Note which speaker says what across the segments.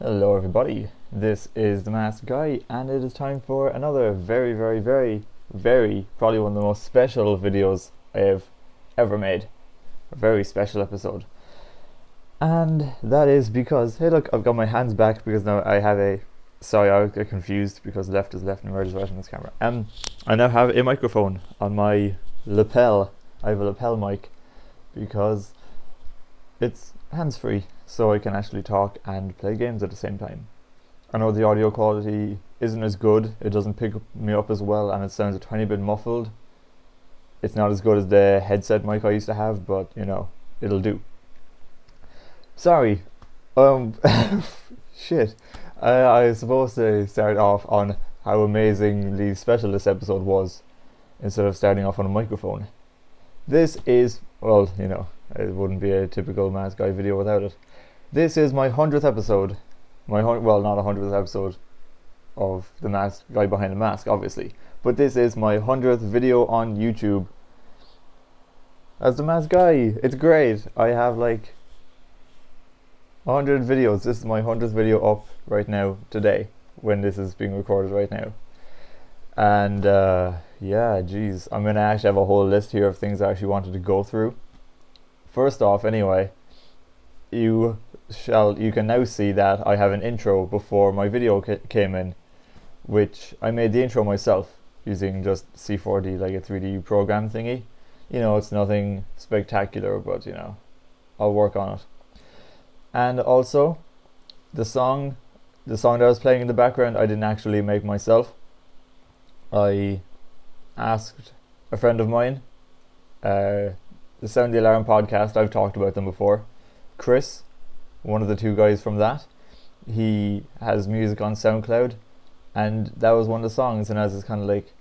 Speaker 1: Hello everybody, this is the Masked Guy, and it is time for another very, probably one of the most special videos I have ever made. A very special episode. And that is because, hey look, I've got my hands back because now I have a, sorry I get confused because left is left and right is right on this camera. I now have a microphone on my lapel. I have a lapel mic because it's hands-free, so I can actually talk and play games at the same time. I know the audio quality isn't as good, it doesn't pick me up as well, and it sounds a tiny bit muffled. It's not as good as the headset mic I used to have, but you know, it'll do. Sorry, shit. I was supposed to start off on how amazingly special this episode was, instead of starting off on a microphone. This is, well, you know, it wouldn't be a typical Masked Guy video without it. This is my 100th episode. Well, not 100th episode of the Masked Guy Behind the Mask, obviously. But this is my 100th video on YouTube as the Masked Guy. It's great. I have like 100 videos. This is my 100th video up right now, today, when this is being recorded right now. And yeah, geez, I'm gonna actually have a whole list here of things I actually wanted to go through. First off, anyway, you can now see that I have an intro before my video came in, which I made the intro myself using just C4D, like a 3D program thingy. You know, it's nothing spectacular, but you know, I'll work on it. And also, the song that I was playing in the background, I didn't actually make myself. I asked a friend of mine, the Sound the Alarm podcast, I've talked about them before, Chris, one of the two guys from that. He has music on SoundCloud, and that was one of the songs, and I was just kind of like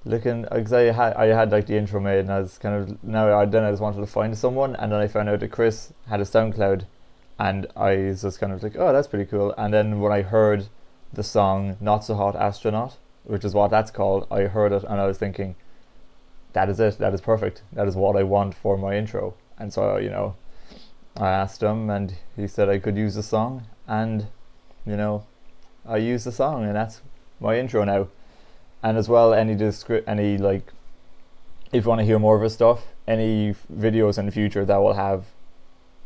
Speaker 1: looking, because I had like the intro made, and I was kind of, then I just wanted to find someone, and then I found out that Chris had a SoundCloud, and I was just kind of like, oh, that's pretty cool. And then when I heard the song Not So Hot Astronaut, which is what that's called, I heard it and I was thinking, that is it, that is perfect, that is what I want for my intro. And so, you know, I asked him and he said I could use the song, and you know, I used the song, and that's my intro now. And as well, any like, if you want to hear more of his stuff, any videos in the future that will have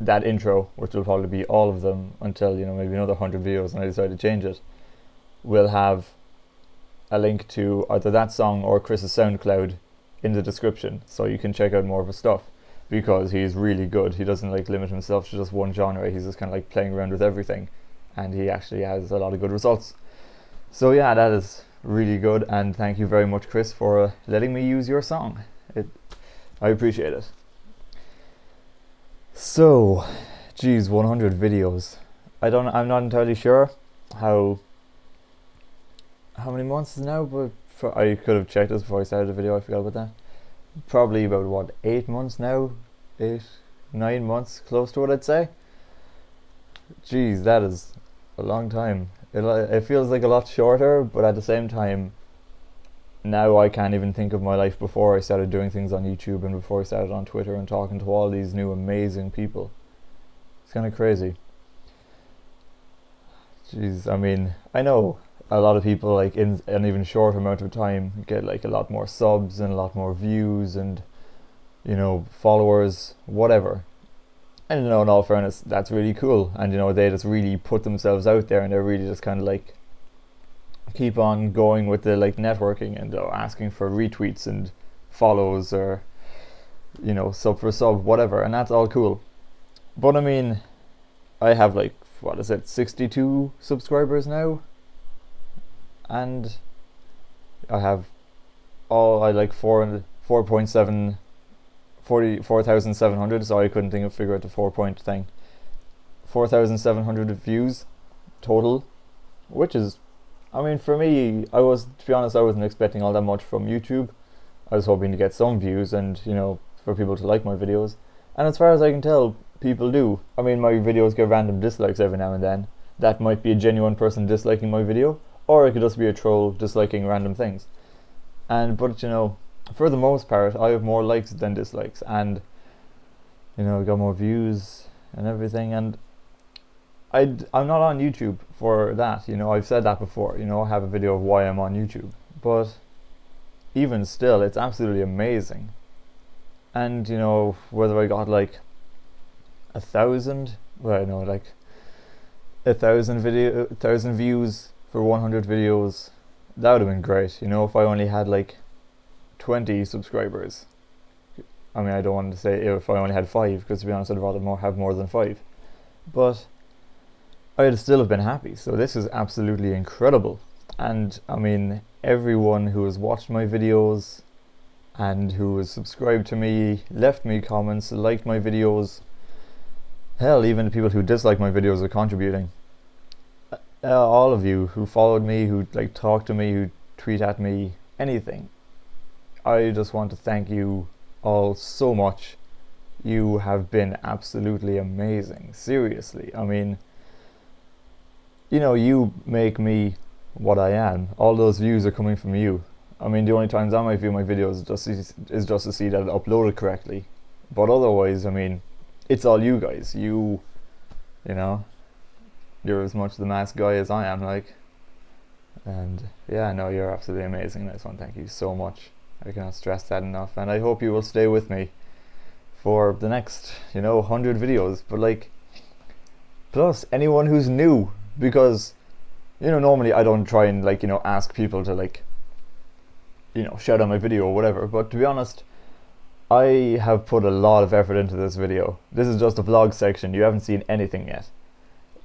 Speaker 1: that intro, which will probably be all of them until, you know, maybe another 100 videos and I decide to change it, will have a link to either that song or Chris's SoundCloud in the description, so you can check out more of his stuff, because he's really good. He doesn't like limit himself to just one genre, he's just kind of like playing around with everything, and he actually has a lot of good results. So yeah, that is really good, and thank you very much, Chris, for letting me use your song. I appreciate it. So, geez, 100 videos. I'm not entirely sure how many months now, but I could have checked this before I started the video, I forgot about that. Probably about, what, 8 months now? 9 months, close to it, I'd say. Jeez, that is a long time. It feels like a lot shorter, but at the same time, now I can't even think of my life before I started doing things on YouTube and before I started on Twitter and talking to all these new amazing people. It's kind of crazy. Jeez, I mean, I know a lot of people, like, in an even shorter amount of time, get like a lot more subs and a lot more views and, you know, followers, whatever. And you know, in all fairness, that's really cool, and you know, they just really put themselves out there, and they're really just kind of like keep on going with the like networking and asking for retweets and follows, or you know, sub for sub, whatever, and that's all cool. But I mean, I have like, what is it, 62 subscribers now, and I have I like 44,700, so I couldn't figure out the 4-point thing. 4,700 views total, which is, I mean, for me, to be honest, I wasn't expecting all that much from YouTube. I was hoping to get some views and, you know, for people to like my videos. And as far as I can tell, people do. I mean, my videos get random dislikes every now and then. That might be a genuine person disliking my video, or it could just be a troll disliking random things. But you know, for the most part, I have more likes than dislikes, and you know, got more views and everything. And I'm not on YouTube for that. You know, I've said that before. You know, I have a video of why I'm on YouTube, but even still, it's absolutely amazing. And you know, whether I got like 1,000, well, no, like 1,000 views for 100 videos, that would have been great. You know, if I only had like 20 subscribers. I mean, I don't want to say if I only had 5, because to be honest, I'd rather have more than 5. But I'd still have been happy. So this is absolutely incredible. And I mean, everyone who has watched my videos and who has subscribed to me, left me comments, liked my videos, hell, even the people who dislike my videos are contributing. All of you who followed me, who like talk to me, who tweet at me, anything. I just want to thank you all so much. You have been absolutely amazing. Seriously. I mean, you know, you make me what I am. All those views are coming from you. I mean, the only times I might view my videos is just to see that it's uploaded correctly. But otherwise, I mean, it's all you guys. You know, you're as much the masked guy as I am, like. And yeah, no, you're absolutely amazing. I just want to thank you so much. I cannot stress that enough. And I hope you will stay with me for the next, you know, 100 videos. But like, plus anyone who's new, because, you know, normally I don't try and like, you know, ask people to like, you know, shout out my video or whatever. But to be honest, I have put a lot of effort into this video. This is just a vlog section. You haven't seen anything yet.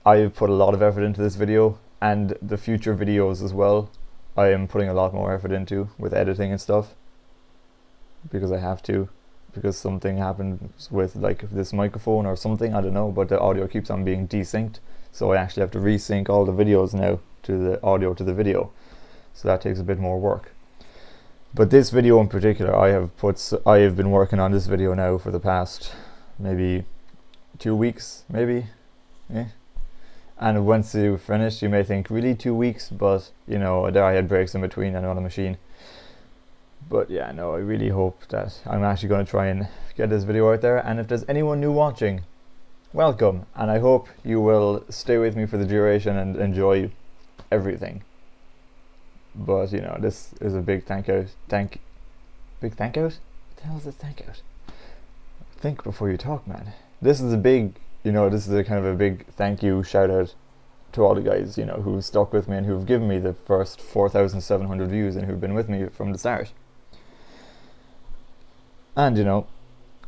Speaker 1: I've put a lot of effort into this video, and the future videos as well. I am putting a lot more effort into with editing and stuff, because I have to, because something happens with like this microphone or something, I don't know, but the audio keeps on being desynced, so I actually have to resync all the videos now to the audio to the video, so that takes a bit more work. But this video in particular, I have been working on this video now for the past maybe 2 weeks, maybe, yeah. And once you finish, you may think, really 2 weeks? But you know, there I had breaks in between and on a machine. But yeah, no, I really hope that I'm actually going to try and get this video out there. And if there's anyone new watching, welcome. And I hope you will stay with me for the duration and enjoy everything. But you know, this is a big thank out. Big thank out? What the hell is a thank out? Think before you talk, man. This is a big, you know, this is a kind of a big thank you, shout out to all the guys, you know, who've stuck with me and who've given me the first 4,700 views and who've been with me from the start. And you know,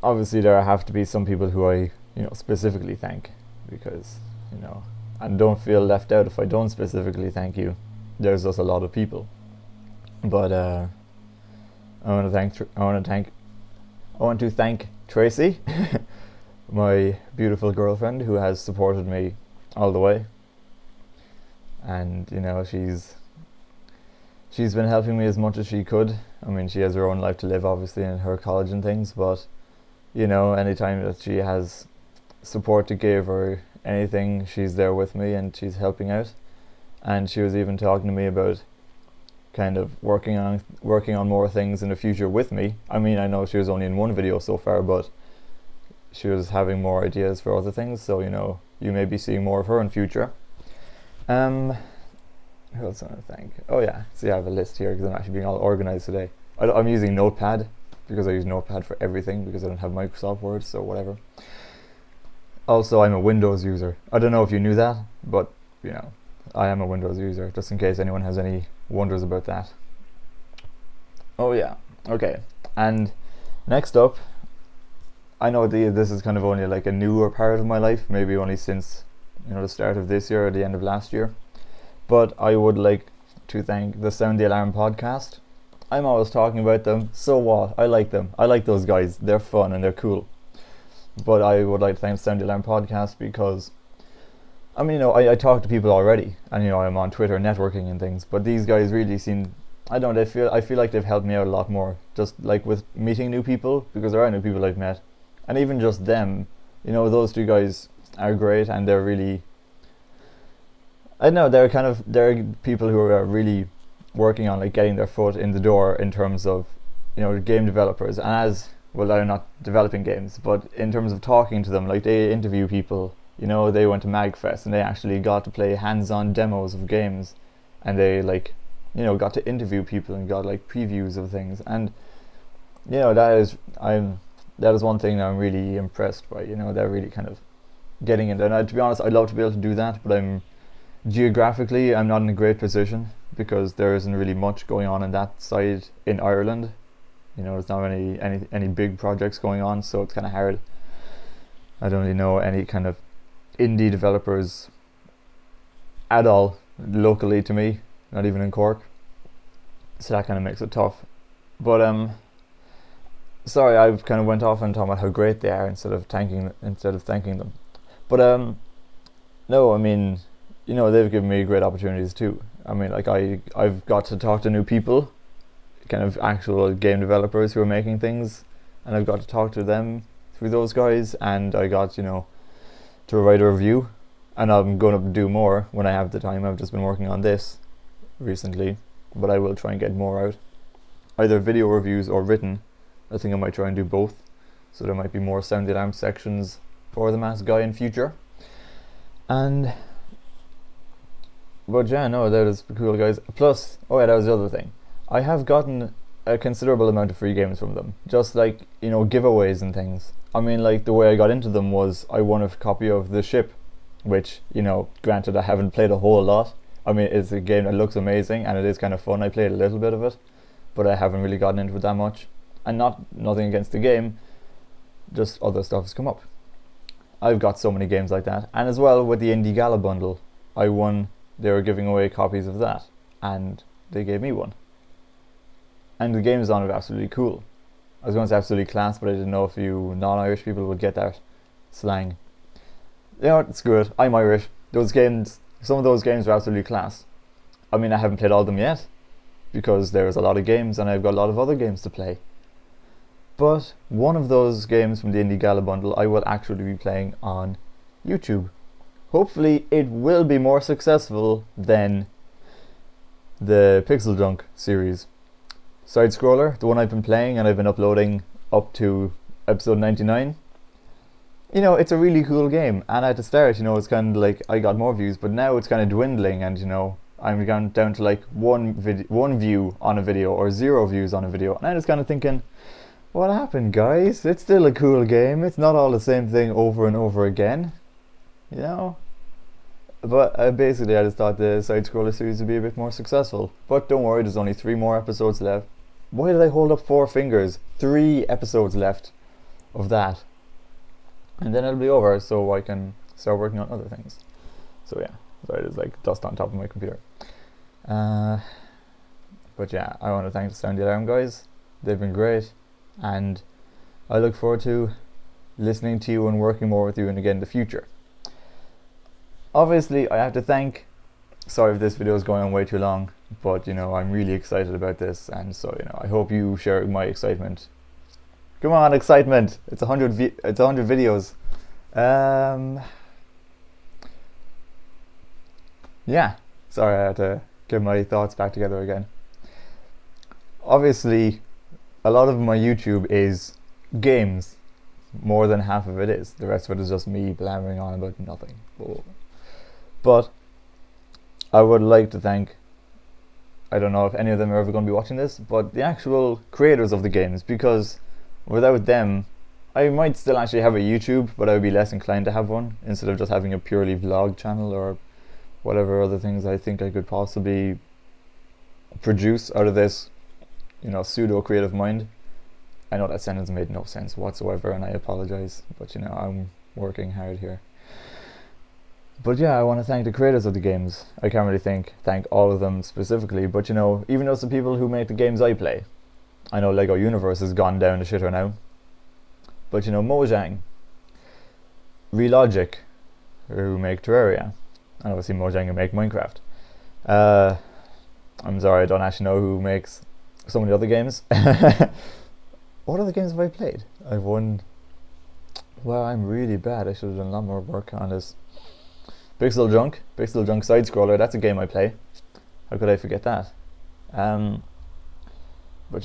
Speaker 1: obviously there have to be some people who I, you know, specifically thank, because, you know, and don't feel left out if I don't specifically thank you. There's just a lot of people. But I want to thank Tracy, my beautiful girlfriend, who has supported me all the way. And you know, she's been helping me as much as she could. I mean, she has her own life to live, obviously, in her college and things, but you know, anytime that she has support to give or anything, she's there with me and she's helping out. And she was even talking to me about kind of working on more things in the future with me. I mean, I know she was only in one video so far, but she was having more ideas for other things, so you know, you may be seeing more of her in future. Who else I want to thank? Oh yeah, see, I have a list here because I'm actually being all organized today. I'm using Notepad because I use Notepad for everything, because I don't have Microsoft Word, so whatever. Also, I'm a Windows user. I don't know if you knew that, but you know, I am a Windows user, just in case anyone has any wonders about that. Oh yeah, okay. And next up, I know this is kind of only like a newer part of my life, maybe only since, you know, the start of this year or the end of last year. But I would like to thank the Sound the Alarm podcast. I'm always talking about them, so what? I like them. I like those guys. They're fun and they're cool. But I would like to thank the Sound the Alarm podcast because, I mean, you know, I talk to people already, and you know, I'm on Twitter networking and things, but these guys really seem, I don't know, I feel like they've helped me out a lot more, just like with meeting new people, because there are new people I've met, and even just them, you know, those two guys are great, and they're really, I don't know, they're people who are really working on like getting their foot in the door in terms of, you know, game developers. And as well, they're not developing games, but in terms of talking to them, like they interview people You know, they went to MagFest and they actually got to play hands-on demos of games, and they like, you know, got to interview people and got like previews of things. And you know, that is one thing that I'm really impressed by. You know, they're really kind of getting it. And to be honest, I'd love to be able to do that, but geographically I'm not in a great position because there isn't really much going on that side in Ireland. You know, there's not any big projects going on, so it's kind of hard. I don't really know any kind of indie developers at all locally to me, not even in Cork. So that kind of makes it tough. But sorry, I've kind of went off and talking about how great they are instead of thanking them. But no, I mean, you know, they've given me great opportunities too. I mean, like I've got to talk to new people, kind of actual game developers who are making things, and I've got to talk to them through those guys, and I got, you know, to write a review, and I'm going to do more when I have the time. I've just been working on this recently, but I will try and get more out, either video reviews or written. I think I might try and do both, so there might be more sound the alarm sections for the Masked Guy in future. And but yeah, no, that is cool, guys. Plus, oh yeah, that was the other thing. I have gotten a considerable amount of free games from them, just like, you know, giveaways and things. I mean, like, the way I got into them was I won a copy of The Ship, which, you know, granted I haven't played a whole lot. I mean, it's a game that looks amazing and it is kind of fun. I played a little bit of it, but I haven't really gotten into it that much. And nothing against the game, just other stuff has come up. I've got so many games like that. And as well with the Indie Gala bundle, I won. They were giving away copies of that, and they gave me one. And the games on it are absolutely cool. I was going to say absolutely class, but I didn't know if you non-Irish people would get that slang. You know what, screw it, I'm Irish. Those games, some of those games are absolutely class. I mean, I haven't played all of them yet, because there's a lot of games and I've got a lot of other games to play. But one of those games from the Indie Gala bundle I will actually be playing on YouTube. Hopefully it will be more successful than the Pixel Junk series. Side scroller, the one I've been playing and I've been uploading up to episode 99. You know, it's a really cool game, and at the start, you know, it's kind of like I got more views, but now it's kind of dwindling, and you know, I'm gone down to like one view on a video or 0 views on a video, and I was kind of thinking, what happened, guys? It's still a cool game. It's not all the same thing over and over again, you know. But basically, I just thought the side scroller series would be a bit more successful. But don't worry, there's only 3 more episodes left. Why did I hold up 4 fingers? 3 episodes left of that, and then it'll be over, so I can start working on other things. So yeah, sorry, there's like dust on top of my computer. But yeah, I want to thank the Sound the Alarm guys. They've been great, and I look forward to listening to you and working more with you again in the future. Obviously, I have to thank, sorry if this video is going on way too long, but you know, I'm really excited about this, and so, you know, I hope you share my excitement. Come on, excitement! It's 100 videos. Yeah, sorry, I had to get my thoughts back together again. Obviously, a lot of my YouTube is games. More than half of it is. The rest of it is just me blabbering on about nothing. But I would like to thank, I don't know if any of them are ever going to be watching this, but the actual creators of the games, because without them, I might still actually have a YouTube, but I would be less inclined to have one, instead of just having a purely vlog channel or whatever other things I think I could possibly produce out of this, you know, pseudo creative mind. I know that sentence made no sense whatsoever, and I apologize, but you know, I'm working hard here. But yeah, I want to thank the creators of the games. I can't really thank all of them specifically, but you know, even those the people who make the games I play. I know Lego Universe has gone down the shitter now, but you know, Mojang, Relogic, who make Terraria, and obviously Mojang who make Minecraft. I'm sorry, I don't actually know who makes so many other games. What other games have I played? I've won. Well, I'm really bad. I should have done a lot more work on this. Pixel Junk Side Scroller. That's a game I play. How could I forget that? But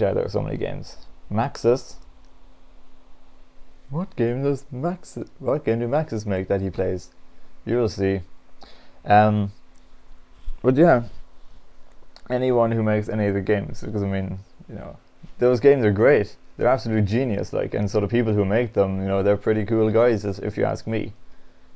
Speaker 1: yeah, there are so many games. Maxis. What game do Maxis make that he plays? You'll see. Um, but yeah, anyone who makes any of the games, because I mean, you know, those games are great. They're absolute genius, like, and so the people who make them, you know, they're pretty cool guys, if you ask me.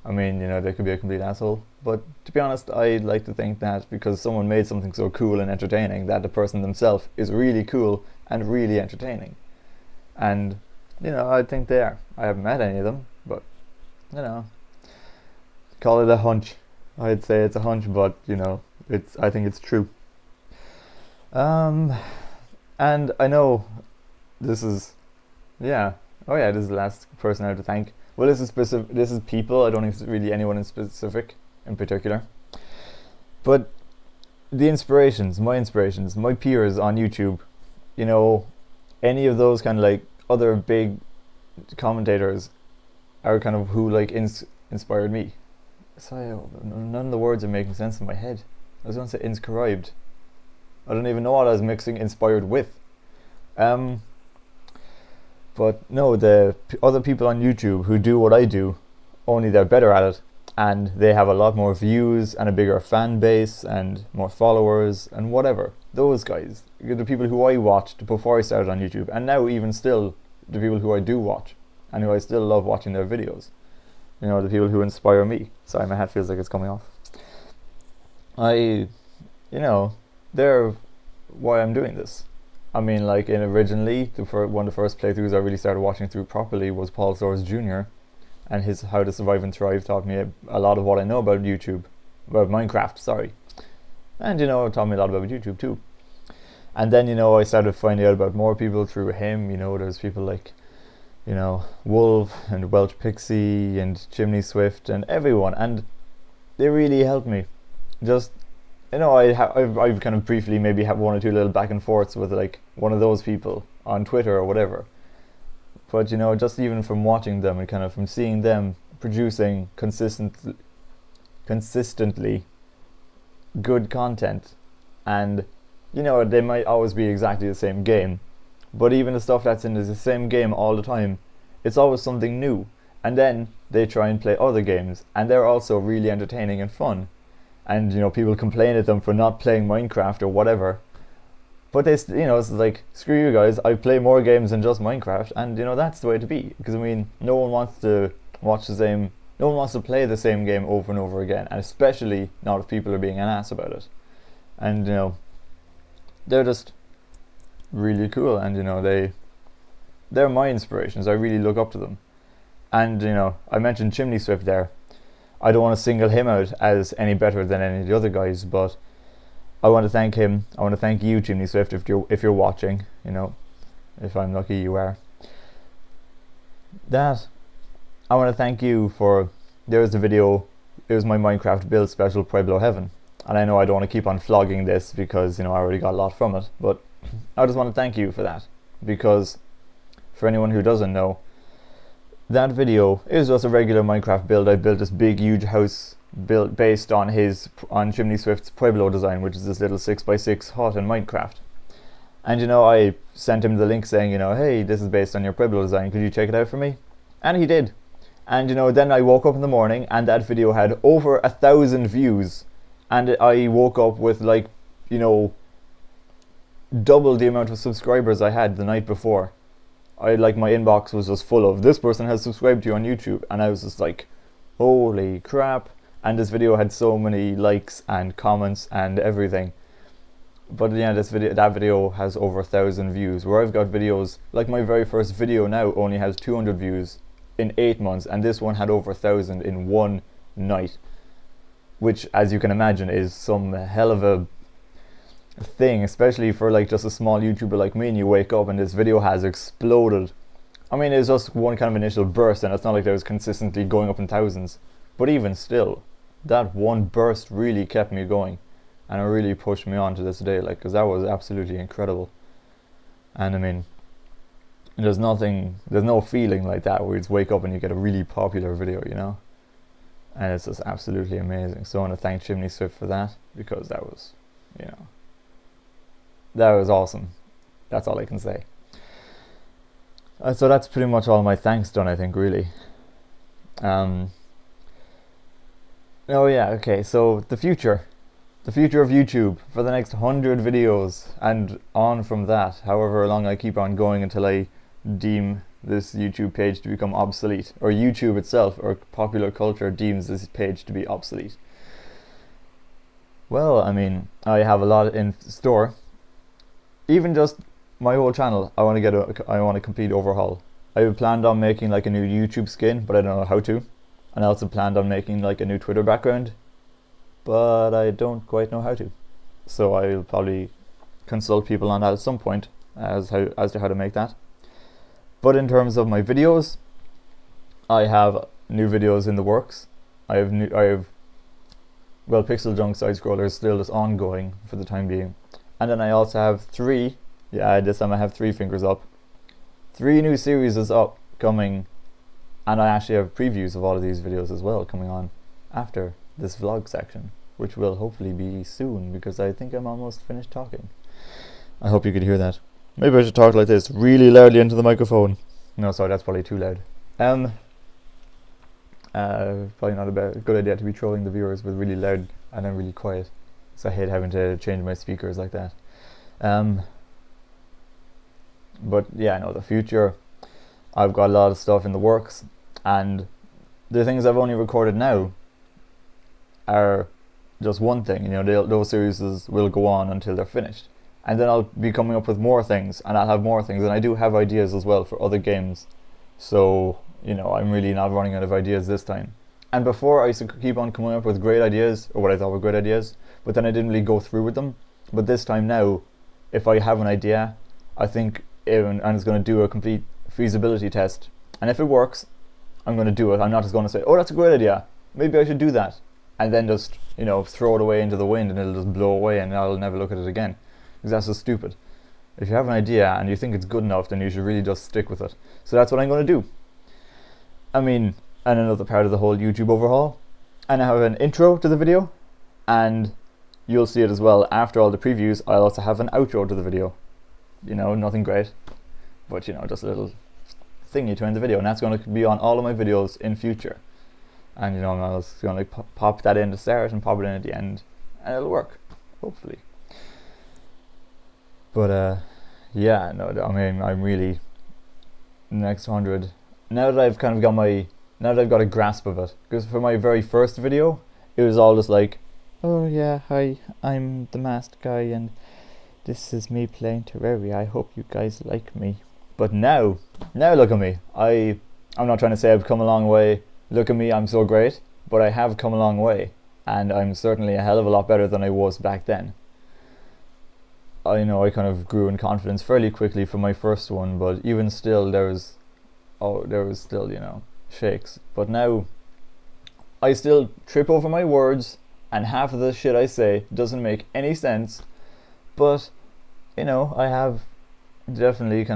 Speaker 1: I mean, you know, they could be a complete asshole, but to be honest, I like to think that because someone made something so cool and entertaining, that the person themselves is really cool and really entertaining. And, you know, I think they are. I haven't met any of them, but, you know, call it a hunch. I'd say it's a hunch, but, you know, I think it's true. Um, and I know this is, yeah, oh yeah, this is the last person I have to thank. Well, this is specific. This is people. I don't think it's really anyone in specific, in particular. But the inspirations, my peers on YouTube, you know, any of those kind of like other big commentators are kind of who like inspired me. Sorry, none of the words are making sense in my head. I was going to say inscribed. I don't even know what I was mixing inspired with. But no, the other people on YouTube who do what I do, only they're better at it, and they have a lot more views and a bigger fan base and more followers and whatever. Those guys, the people who I watched before I started on YouTube, and now even still the people who I do watch and who I still love watching their videos. You know, the people who inspire me. Sorry, my hat feels like it's coming off. You know, they're why I'm doing this. I mean, like, originally, one of the first playthroughs I really started watching through properly was Paul Soares Jr. And his How to Survive and Thrive taught me a lot of what I know about YouTube. About Minecraft, sorry. And, you know, it taught me a lot about YouTube too. And then, you know, I started finding out about more people through him. You know, there's people like, you know, Wolf and Welch Pixie and Chimney Swift and everyone. And they really helped me. Just, you know, I've kind of briefly maybe had one or two little back and forths with like one of those people on Twitter or whatever. But, you know, just even from watching them and kind of from seeing them producing consistently good content, and, you know, they might always be exactly the same game, but even the stuff that's in the same game all the time, it's always something new. And then they try and play other games, and they're also really entertaining and fun. And, you know, people complain at them for not playing Minecraft or whatever, but they, you know, it's like, screw you guys, I play more games than just Minecraft. And, you know, that's the way to be, because I mean, no one wants to play the same game over and over again, and especially not if people are being an ass about it. And, you know, they're just really cool, and, you know, they're my inspirations. I really look up to them. And, you know, I mentioned Chimney Swift there. I don't want to single him out as any better than any of the other guys, but I want to thank him. I want to thank you, Chimney Swift, if you're watching. You know, if I'm lucky, you are. That I want to thank you for. There's the video. It was my Minecraft build special, Pueblo Heaven, and I know I don't want to keep on flogging this because, you know, I already got a lot from it, but I just want to thank you for that, because for anyone who doesn't know, that video is just a regular Minecraft build. I built this big huge house built based on Chimney Swift's Pueblo design, which is this little 6x6 hut in Minecraft. And, you know, I sent him the link saying, you know, hey, this is based on your Pueblo design, could you check it out for me? And he did. And, you know, then I woke up in the morning and that video had over 1,000 views, and I woke up with, like, you know, double the amount of subscribers I had the night before. My inbox was just full of, this person has subscribed to you on YouTube, and I was just like, holy crap. And this video had so many likes and comments and everything. But yeah, that video has over 1,000 views, where I've got videos, like my very first video now only has 200 views in 8 months, and this one had over 1,000 in one night, which, as you can imagine, is some hell of a thing, especially for like just a small YouTuber like me, and you wake up and this video has exploded. I mean, it's just one kind of initial burst, and it's not like I was consistently going up in thousands, but even still, that one burst really kept me going, and it really pushed me on to this day, like, because that was absolutely incredible. And I mean, there's no feeling like that where you just wake up and you get a really popular video, you know, and it's just absolutely amazing. So I want to thank Chimney Swift for that, because that was, you know, that was awesome. That's all I can say. So that's pretty much all my thanks done, I think, really. Oh yeah, okay, so the future. The future of YouTube for the next 100 videos and on from that, however long I keep on going until I deem this YouTube page to become obsolete, or YouTube itself or popular culture deems this page to be obsolete. Well, I mean, I have a lot in store. Even just my whole channel, I want a complete overhaul. I planned on making like a new YouTube skin, but I don't know how to. And I also planned on making like a new Twitter background, but I don't quite know how to. So I'll probably consult people on that at some point as to how to make that. But in terms of my videos, I have new videos in the works. I have well, Pixel Junk Side Scroller is still just ongoing for the time being. And then I also have this time I have 3 fingers up. 3 new series is up coming, and I actually have previews of all of these videos as well coming on after this vlog section, which will hopefully be soon because I think I'm almost finished talking. I hope you could hear that. Maybe I should talk like this really loudly into the microphone. No, sorry, that's probably too loud. Probably not a good idea to be trolling the viewers with really loud and then really quiet. So I hate having to change my speakers like that. But yeah, no, the future, I've got a lot of stuff in the works, and the things I've only recorded now are just one thing. You know, those series will go on until they're finished, and then I'll be coming up with more things, and I'll have more things, and I do have ideas as well for other games. So you know, I'm really not running out of ideas this time. And before I used to keep on coming up with great ideas, or what I thought were great ideas, but then I didn't really go through with them. But this time now, if I have an idea, I think I'm just going to do a complete feasibility test, and if it works, I'm going to do it. I'm not just going to say, oh, that's a great idea, maybe I should do that, and then just, you know, throw it away into the wind and it'll just blow away and I'll never look at it again, because that's just stupid. If you have an idea and you think it's good enough, then you should really just stick with it. So that's what I'm going to do. I mean, and another part of the whole YouTube overhaul, and I have an intro to the video, and you'll see it as well after all the previews. I'll also have an outro to the video. You know, nothing great, but you know, just a little thingy to end the video, and that's going to be on all of my videos in future. And you know, I'm just going to pop that in to start and pop it in at the end, and it'll work, hopefully. But yeah, no, I mean, I'm really next 100. Now that I've kind of got a grasp of it, because for my very first video, it was all just like, oh yeah, hi, I'm the masked guy, and this is me playing Terraria. I hope you guys like me. But now look at me. I'm not trying to say I've come a long way. Look at me, I'm so great. But I have come a long way, and I'm certainly a hell of a lot better than I was back then. I know I kind of grew in confidence fairly quickly for my first one, but even still, there was still, you know, shakes. But now, I still trip over my words, and half of the shit I say doesn't make any sense. But, you know, I have definitely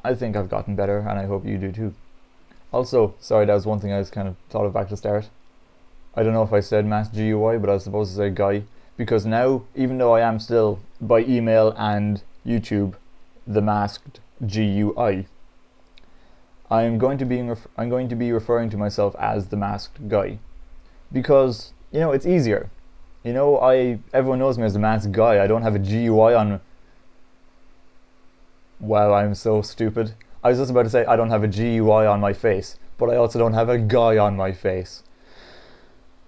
Speaker 1: I think I've gotten better, and I hope you do too. Also, sorry, that was one thing I was kind of thought of back to start. I don't know if I said MaskGUI, but I was supposed to say guy, because now, even though I am still by email and YouTube TheMaskedGUI, I'm going to be referring to myself as the masked guy, because you know, it's easier. You know, everyone knows me as the masked guy. I don't have a GUI on. Wow, I'm so stupid. I was just about to say I don't have a GUI on my face, but I also don't have a guy on my face.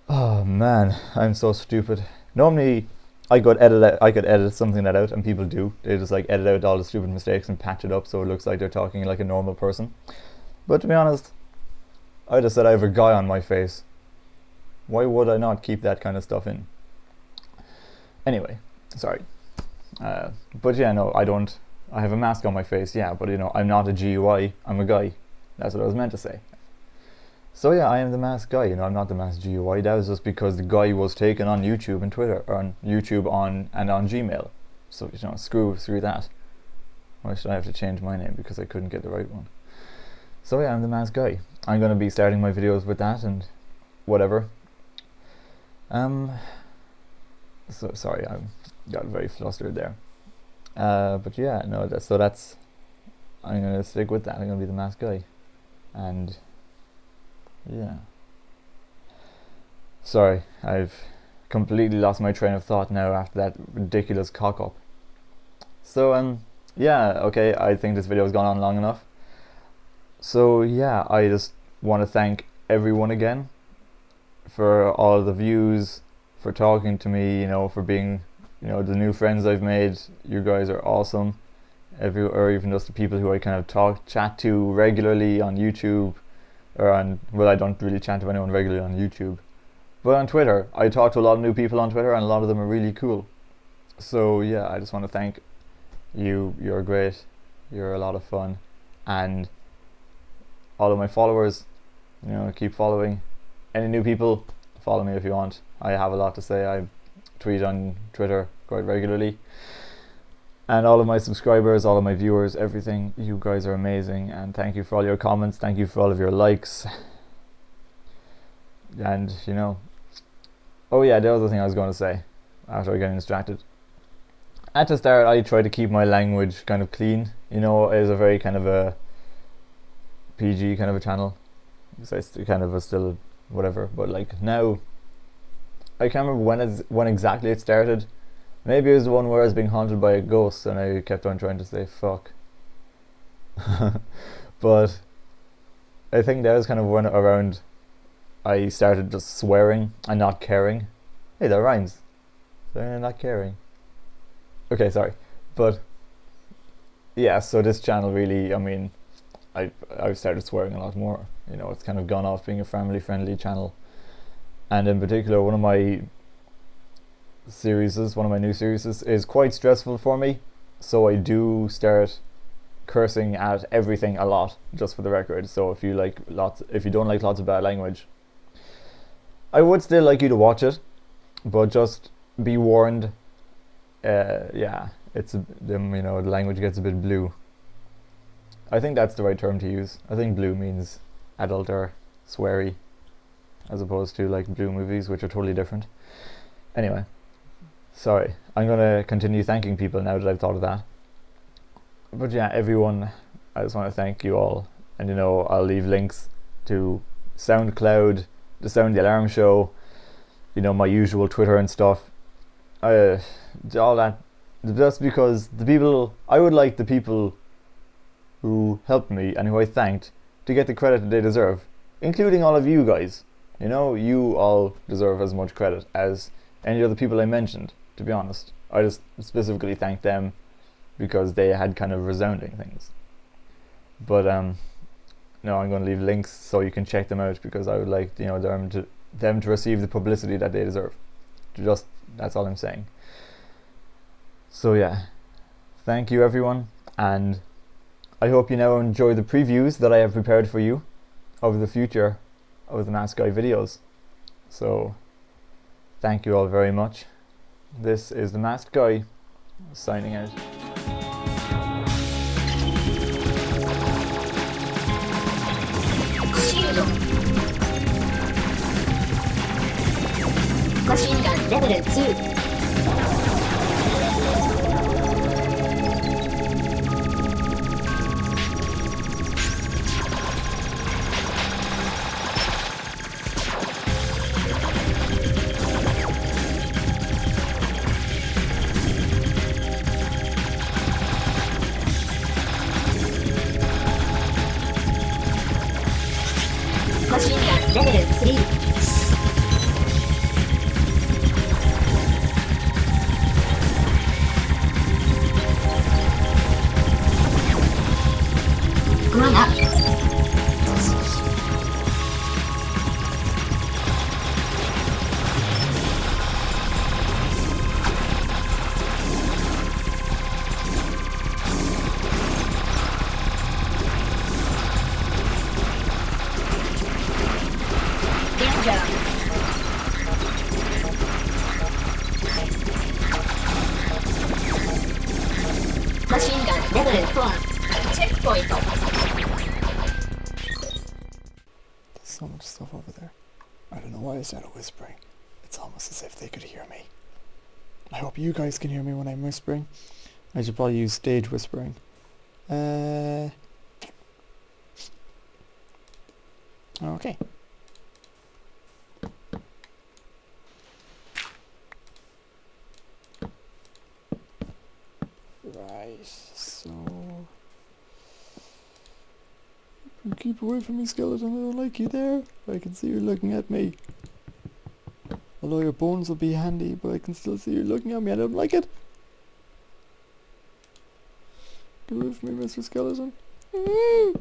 Speaker 1: Oh man, I'm so stupid. Normally, I could edit something that out, and people do. They just like edit out all the stupid mistakes and patch it up so it looks like they're talking like a normal person. But to be honest, I just said I have a guy on my face. Why would I not keep that kind of stuff in? Anyway, sorry. But yeah, no, I don't. I have a mask on my face, yeah, but you know, I'm not a GUI, I'm a guy. That's what I was meant to say. So yeah, I am the masked guy, you know, I'm not the masked GUI. That was just because the guy was taken on YouTube and Twitter, or on YouTube and on Gmail. So, you know, screw that. Why should I have to change my name because I couldn't get the right one? So yeah, I'm the masked guy. I'm going to be starting my videos with that and whatever. So sorry, I got very flustered there. But yeah, no, I'm gonna stick with that. I'm gonna be the masked guy, and yeah. Sorry, I've completely lost my train of thought now after that ridiculous cock up. So yeah, okay, I think this video has gone on long enough. So yeah, I just want to thank everyone again for all the views, for talking to me, for being, the new friends I've made. You guys are awesome. Or even just the people who I kind of chat to regularly on YouTube, well, I don't really chat to anyone regularly on YouTube, but on Twitter, I talk to a lot of new people on Twitter, and a lot of them are really cool. So yeah, I just want to thank you. You're great. You're a lot of fun, and all of my followers, keep following. Any new people, follow me if you want. I have a lot to say. I tweet on Twitter quite regularly. And all of my subscribers, all of my viewers, everything, you guys are amazing, and thank you for all your comments, thank you for all of your likes. And oh yeah, the other thing I was going to say after I getting distracted. At the start, I try to keep my language kind of clean. It is a very kind of a PG kind of a channel. It's kind of a still whatever, but like now, I can't remember when exactly it started. Maybe it was the one where I was being haunted by a ghost and I kept on trying to say fuck. But I think that was kind of when around I started just swearing and not caring. Hey, that rhymes. Swearing and not caring. Okay, sorry. But yeah, so this channel really, I've started swearing a lot more. It's kind of gone off being a family friendly channel. And in particular, one of my new series is quite stressful for me, so I do start cursing at everything a lot, just for the record. So if you don't like lots of bad language, I would still like you to watch it, but just be warned. Yeah, the language gets a bit blue. I think that's the right term to use. I think blue means adult or sweary, as opposed to like blue movies, which are totally different. Anyway, sorry, I'm gonna continue thanking people now that I've thought of that. But yeah, everyone, I just want to thank you all, and I'll leave links to SoundCloud, the Sound the Alarm Show, my usual Twitter and stuff. All that, just because I would like the people who helped me and who I thanked to get the credit that they deserve, including all of you guys. You all deserve as much credit as any of the people I mentioned, to be honest. I just specifically thank them because they had kind of resounding things. But no, I'm going to leave links so you can check them out, because I would like them to receive the publicity that they deserve. That's all I'm saying. So yeah, thank you everyone, and I hope you now enjoy the previews that I have prepared for you of the future of the Masked Guy videos. So thank you all very much. This is the Masked Guy signing out.
Speaker 2: Machine gun level 2. Machine gun level 3. Going up. Danger. Machine gun level 4. Checkpoint.
Speaker 3: There's so much stuff over there. I don't know why I started whispering. It's almost as if they could hear me. I hope you guys can hear me when I'm whispering. I should probably use stage whispering. Okay. Right, so... Keep away from me, skeleton. I don't like you there. I can see you looking at me. Although your bones will be handy, but I can still see you looking at me. I don't like it. Get away from me, Mr. Skeleton. Oh,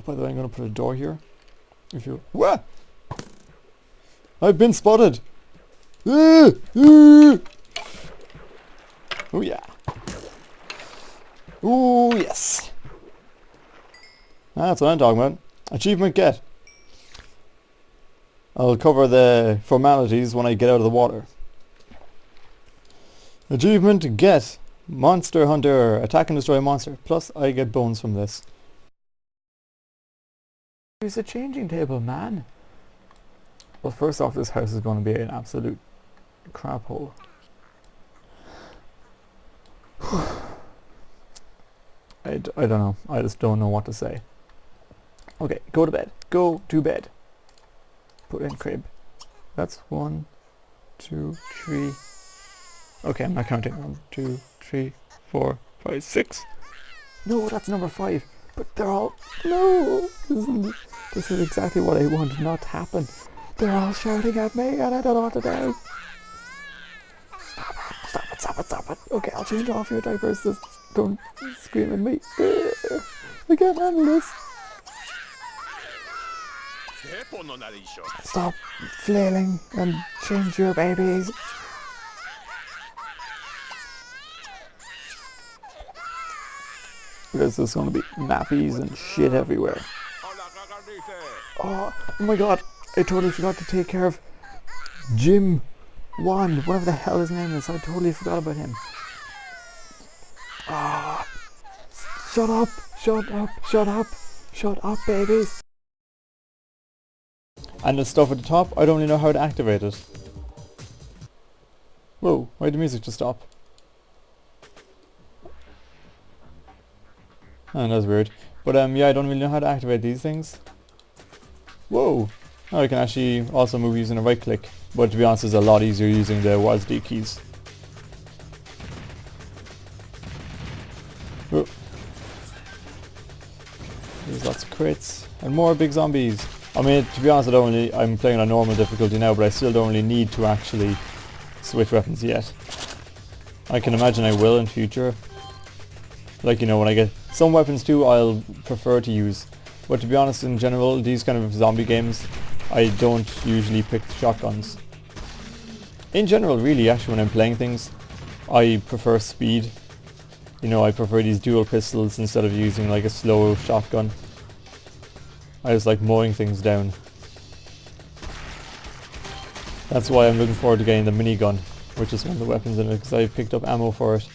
Speaker 3: by the way, I'm going to put a door here. If you... What? I've been spotted. Oh yeah. Oh yes. That's what I'm talking about. Achievement get. I'll cover the formalities when I get out of the water. Achievement get. Monster hunter. Attack and destroy a monster. Plus I get bones from this. There's a changing table, man. Well, first off, this house is going to be an absolute crap hole. I don't know. I just don't know what to say. Okay, go to bed. Go to bed. Put in crib. That's 1, 2, 3. Okay, I'm not counting. 1, 2, 3, 4, 5, 6. No, that's number 5. But they're all... No! This is exactly what I want not to happen. They're all shouting at me and I don't know what to do. Stop it, stop it, stop it, stop it. Okay, I'll change off your diapers. Just don't scream at me. I can't handle this. Stop flailing and change your babies. Because there's going to be nappies and shit everywhere. Oh my god, I totally forgot to take care of Jim Wand, whatever the hell his name is. I totally forgot about him. Ah, shut up, shut up, shut up, shut up, babies. And the stuff at the top, I don't even know how to activate it. Whoa, why did the music just stop? Oh, that's weird. But yeah, I don't really know how to activate these things. Whoa! Now I can actually also move using a right click. But to be honest, it's a lot easier using the WASD keys. Whoa. There's lots of crits. And more big zombies. I mean, to be honest, I'm playing on normal difficulty now, but I still don't really need to actually switch weapons yet. I can imagine I will in future. Like, you know, when I get some weapons too, I'll prefer to use. But to be honest, in general, these kind of zombie games, I don't usually pick shotguns. In general, really, actually, when I'm playing things, I prefer speed. You know, I prefer these dual pistols instead of using like a slow shotgun. I just like mowing things down. That's why I'm looking forward to getting the minigun, which is one of the weapons in it, because I picked up ammo for it.